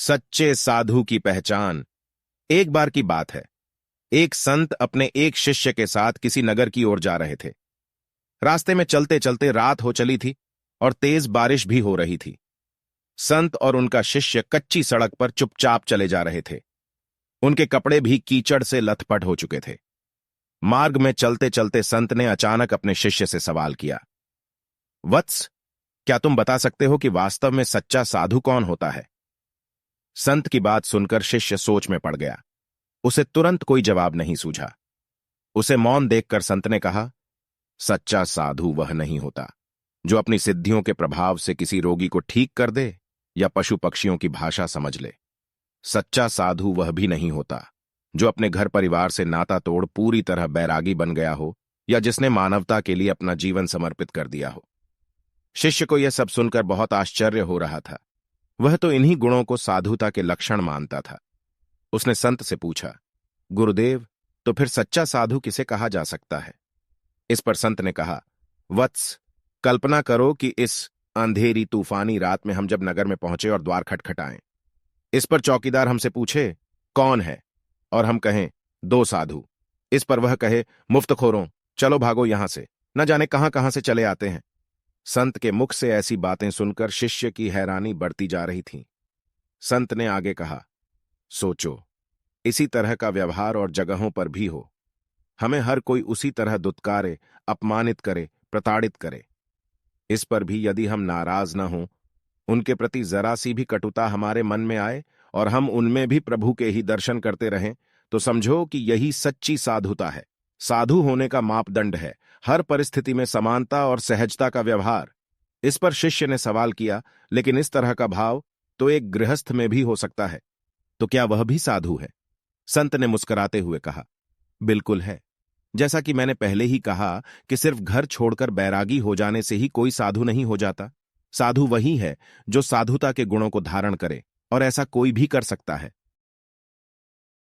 सच्चे साधु की पहचान। एक बार की बात है, एक संत अपने एक शिष्य के साथ किसी नगर की ओर जा रहे थे। रास्ते में चलते चलते रात हो चली थी और तेज बारिश भी हो रही थी। संत और उनका शिष्य कच्ची सड़क पर चुपचाप चले जा रहे थे। उनके कपड़े भी कीचड़ से लथपथ हो चुके थे। मार्ग में चलते चलते संत ने अचानक अपने शिष्य से सवाल किया, वत्स, क्या तुम बता सकते हो कि वास्तव में सच्चा साधु कौन होता है? संत की बात सुनकर शिष्य सोच में पड़ गया। उसे तुरंत कोई जवाब नहीं सूझा। उसे मौन देखकर संत ने कहा, सच्चा साधु वह नहीं होता जो अपनी सिद्धियों के प्रभाव से किसी रोगी को ठीक कर दे या पशु पक्षियों की भाषा समझ ले। सच्चा साधु वह भी नहीं होता जो अपने घर परिवार से नाता तोड़ पूरी तरह बैरागी बन गया हो या जिसने मानवता के लिए अपना जीवन समर्पित कर दिया हो। शिष्य को यह सब सुनकर बहुत आश्चर्य हो रहा था। वह तो इन्हीं गुणों को साधुता के लक्षण मानता था। उसने संत से पूछा, गुरुदेव, तो फिर सच्चा साधु किसे कहा जा सकता है? इस पर संत ने कहा, वत्स, कल्पना करो कि इस अंधेरी तूफानी रात में हम जब नगर में पहुंचे और द्वार खटखटाएं। इस पर चौकीदार हमसे पूछे, कौन है? और हम कहें, दो साधु। इस पर वह कहे, मुफ्तखोरों, चलो भागो यहां से, न जाने कहां कहां से चले आते हैं। संत के मुख से ऐसी बातें सुनकर शिष्य की हैरानी बढ़ती जा रही थी। संत ने आगे कहा, सोचो, इसी तरह का व्यवहार और जगहों पर भी हो। हमें हर कोई उसी तरह दुत्कारे, अपमानित करे, प्रताड़ित करे। इस पर भी यदि हम नाराज न हों, उनके प्रति जरा सी भी कटुता हमारे मन में आए और हम उनमें भी प्रभु के ही दर्शन करते रहें, तो समझो कि यही सच्ची साधुता है। साधु होने का मापदंड है हर परिस्थिति में समानता और सहजता का व्यवहार। इस पर शिष्य ने सवाल किया, लेकिन इस तरह का भाव तो एक गृहस्थ में भी हो सकता है, तो क्या वह भी साधु है? संत ने मुस्कुराते हुए कहा, बिल्कुल है। जैसा कि मैंने पहले ही कहा कि सिर्फ घर छोड़कर बैरागी हो जाने से ही कोई साधु नहीं हो जाता। साधु वही है जो साधुता के गुणों को धारण करे, और ऐसा कोई भी कर सकता है।